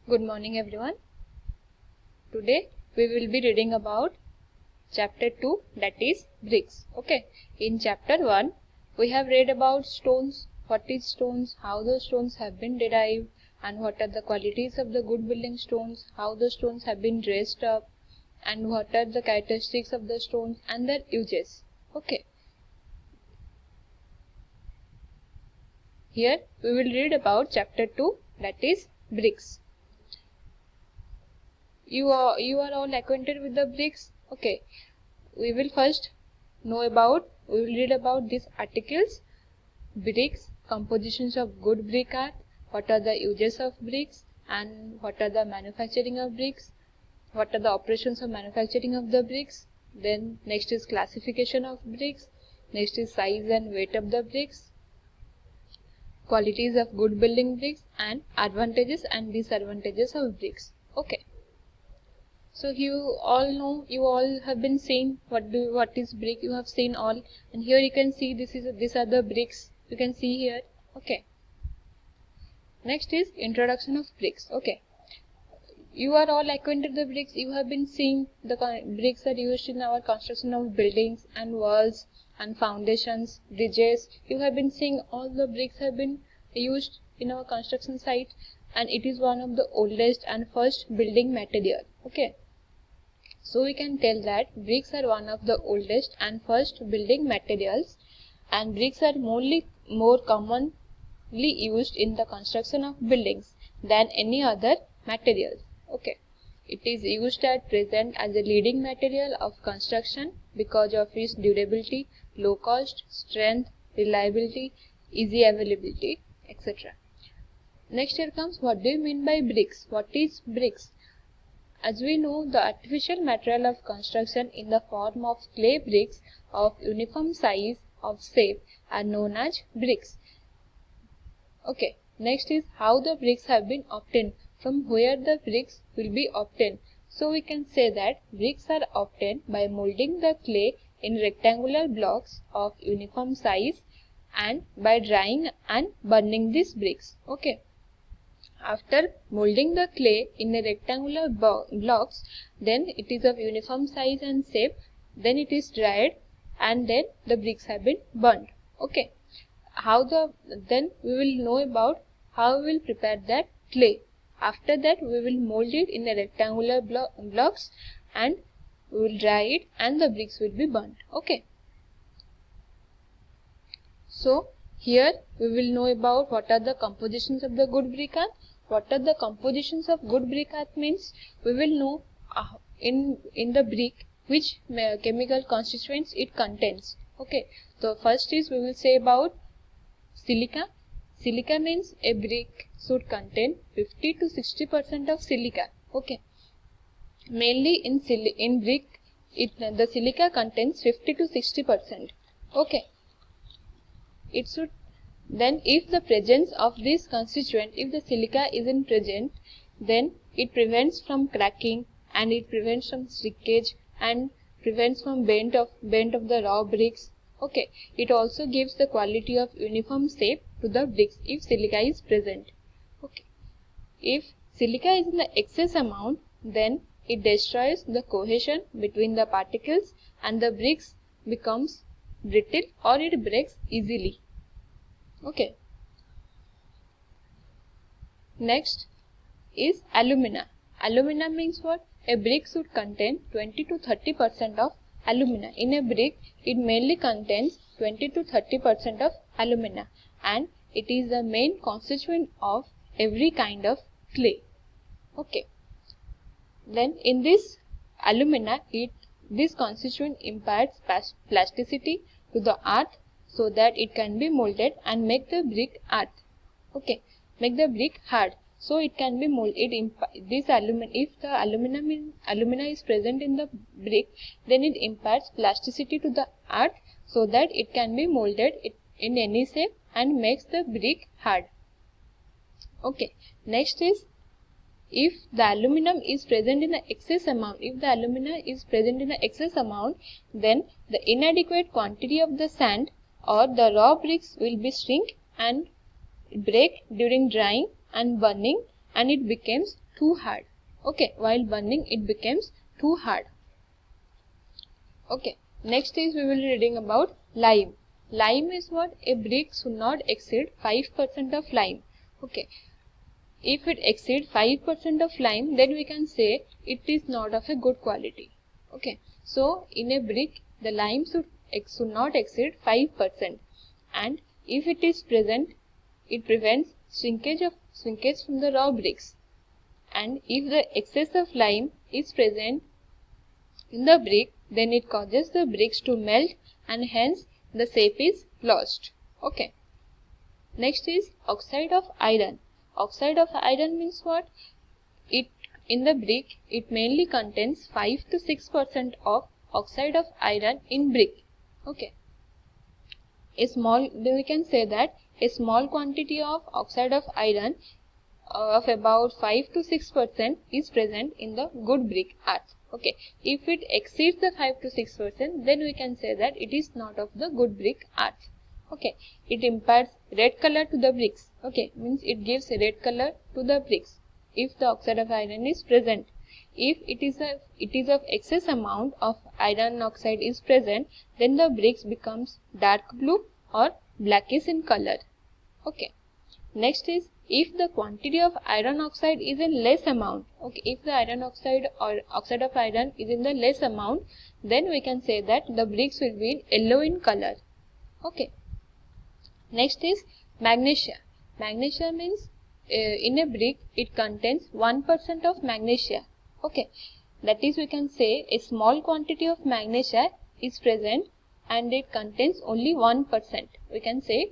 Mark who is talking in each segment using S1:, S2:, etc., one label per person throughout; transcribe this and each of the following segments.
S1: Good morning everyone. Today we will be reading about chapter 2, that is bricks. Okay. In chapter 1 we have read about stones, what is stones, how the stones have been derived, and what are the qualities of the good building stones, how the stones have been dressed up, and what are the characteristics of the stones and their uses. Okay. Here we will read about chapter 2, that is bricks. You are all acquainted with the bricks. Okay, we will read about these articles: bricks, compositions of good brick art, what are the uses of bricks, and what are the manufacturing of bricks, what are the operations of manufacturing of the bricks. Then next is classification of bricks, next is size and weight of the bricks, qualities of good building bricks, and advantages and disadvantages of bricks. Okay. So you all have been seeing what is brick. You have seen all, and here you can see these are the bricks. You can see here. Okay. Next is introduction of bricks. Okay. You are all acquainted with the bricks. You have been seeing the bricks are used in our construction of buildings and walls and foundations, bridges. You have been seeing all the bricks have been used in our construction site, and it is one of the oldest and first building material. Okay. So we can tell that bricks are one of the oldest and first building materials, and bricks are more commonly used in the construction of buildings than any other materials. Okay. It is used at present as a leading material of construction because of its durability, low cost, strength, reliability, easy availability, etc. Next here comes, what do you mean by bricks? What is bricks? As we know, the artificial material of construction in the form of clay bricks of uniform size of shape are known as bricks. Okay. Next is how the bricks have been obtained, from where the bricks will be obtained. So we can say that bricks are obtained by molding the clay in rectangular blocks of uniform size and by drying and burning these bricks. Okay. After molding the clay in a rectangular blocks, then it is of uniform size and shape, then it is dried, and then the bricks have been burnt. Okay. Then we will know about how we will prepare that clay. After that we will mold it in a rectangular blocks, and we will dry it, and the bricks will be burnt. Okay. So here we will know about what are the compositions of the good brick art. What are the compositions of good brick art means, we will know in the brick which chemical constituents it contains. Okay. So first is we will say about silica. Silica means a brick should contain 50 to 60% of silica. Okay. Mainly in brick the silica contains 50 to 60%. Okay. It should Then if the presence of this constituent, if the silica isn't present, then it prevents from cracking, and it prevents from shrinkage, and prevents from bent of the raw bricks. Okay. It also gives the quality of uniform shape to the bricks if silica is present. Okay. If silica is in the excess amount, then it destroys the cohesion between the particles, and the bricks becomes brittle or it breaks easily. Okay. Next is alumina. Alumina means what? A brick should contain 20 to 30% of alumina. In a brick, it mainly contains 20 to 30% of alumina, and it is the main constituent of every kind of clay. Okay. Then in this alumina, this constituent imparts plasticity to the earth, so that it can be molded and make the brick make the brick hard, so it can be molded. If the alumina is present in the brick, then it imparts plasticity to the earth, so that it can be molded in any shape and makes the brick hard. Okay. Next is, if the aluminum is present in the excess amount, then the inadequate quantity of the sand or the raw bricks will be shrink and break during drying and burning, and it becomes too hard. Okay, while burning it becomes too hard. Okay, next is we will be reading about lime. Lime is what? A brick should not exceed 5% of lime. Okay, if it exceeds 5% of lime, then we can say it is not of a good quality. Okay, so in a brick the lime should not exceed 5%, and if it is present, it prevents shrinkage from the raw bricks. And if the excess of lime is present in the brick, then it causes the bricks to melt and hence the shape is lost. Okay. Next is oxide of iron. Oxide of iron means what? In the brick it mainly contains 5 to 6% of oxide of iron in brick. Okay. We can say that a small quantity of oxide of iron of about 5 to 6% is present in the good brick earth. Okay, if it exceeds the 5 to 6%, then we can say that it is not of the good brick earth. Okay, it imparts red color to the bricks. Okay, means it gives red color to the bricks if the oxide of iron is present. If it is of excess amount of iron oxide is present, then the bricks becomes dark blue or blackish in color. Okay. Next is if the quantity of iron oxide is in less amount. Okay, if the iron oxide or oxide of iron is in the less amount, then we can say that the bricks will be yellow in color. Okay. Next is magnesia. Magnesia means in a brick it contains 1% of magnesia. Okay, that is we can say a small quantity of magnesia is present and it contains only 1%. We can say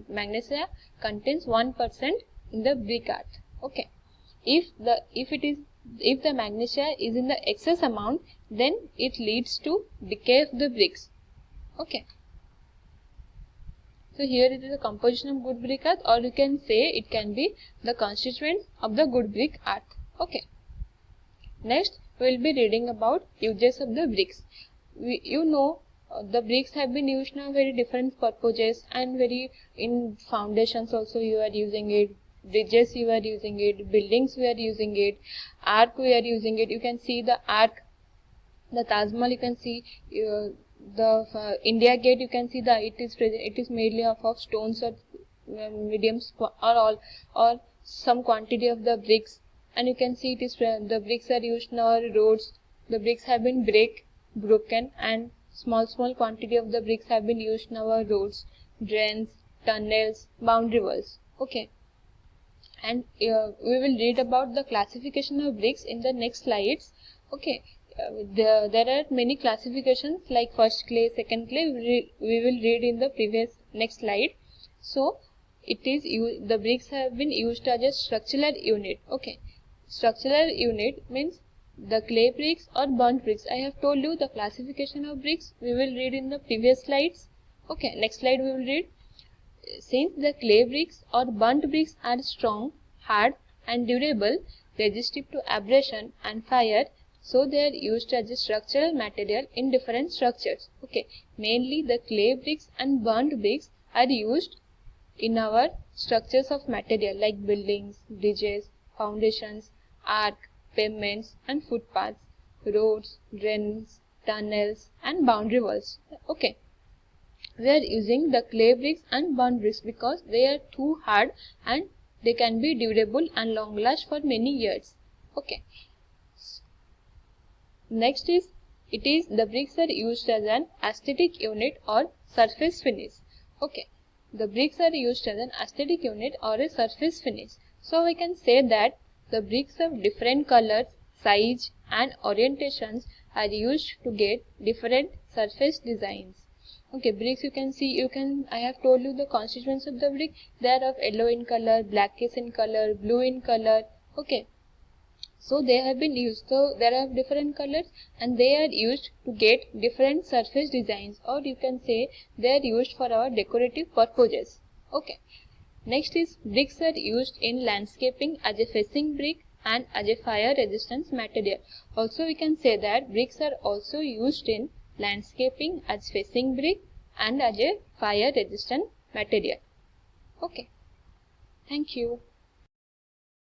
S1: magnesia contains 1% in the brick earth. Okay, if the magnesia is in the excess amount, then it leads to decay of the bricks. Okay, so here it is a composition of good brick earth, or you can say it can be the constituents of the good brick earth. Okay, next we will be reading about uses of the bricks. The bricks have been used now very different purposes, and very in foundations also you are using it, bridges you are using it, buildings we are using it, arc we are using it. You can see the arc, the Taj Mahal, you can see the India Gate, you can see that it is mainly of stones or mediums or some quantity of the bricks, and you can see it is the bricks are used in our roads. The bricks have been broken, and small quantity of the bricks have been used in our roads, drains, tunnels, boundary walls. Okay, and we will read about the classification of bricks in the next slides. Okay, there are many classifications like first clay, second clay. We will read in the next slide. So the bricks have been used as a structural unit. Okay, structural unit means the clay bricks or burnt bricks. I have told you the classification of bricks. We will read in the previous slides. Okay, next slide we will read. Since the clay bricks or burnt bricks are strong, hard and durable, resistive to abrasion and fire, so they are used as a structural material in different structures. Okay, mainly the clay bricks and burnt bricks are used in our structures of material like buildings, bridges, foundations, arc, pavements and footpaths, roads, drains, tunnels and boundary walls. Okay, we are using the clay bricks and burnt bricks because they are too hard and they can be durable and long last for many years. Okay, next is the bricks are used as an aesthetic unit or surface finish. Okay, the bricks are used as an aesthetic unit or a surface finish. So we can say that the bricks of different colors, size and orientations are used to get different surface designs. Okay, bricks I have told you the constituents of the brick. They are of yellow in color, blackish in color, blue in color. Okay, so they have been used. So there are different colors and they are used to get different surface designs, or you can say they are used for our decorative purposes. Okay, next is bricks are used in landscaping as a facing brick and as a fire resistance material. Also we can say that bricks are also used in landscaping as facing brick and as a fire resistant material. Okay, thank you.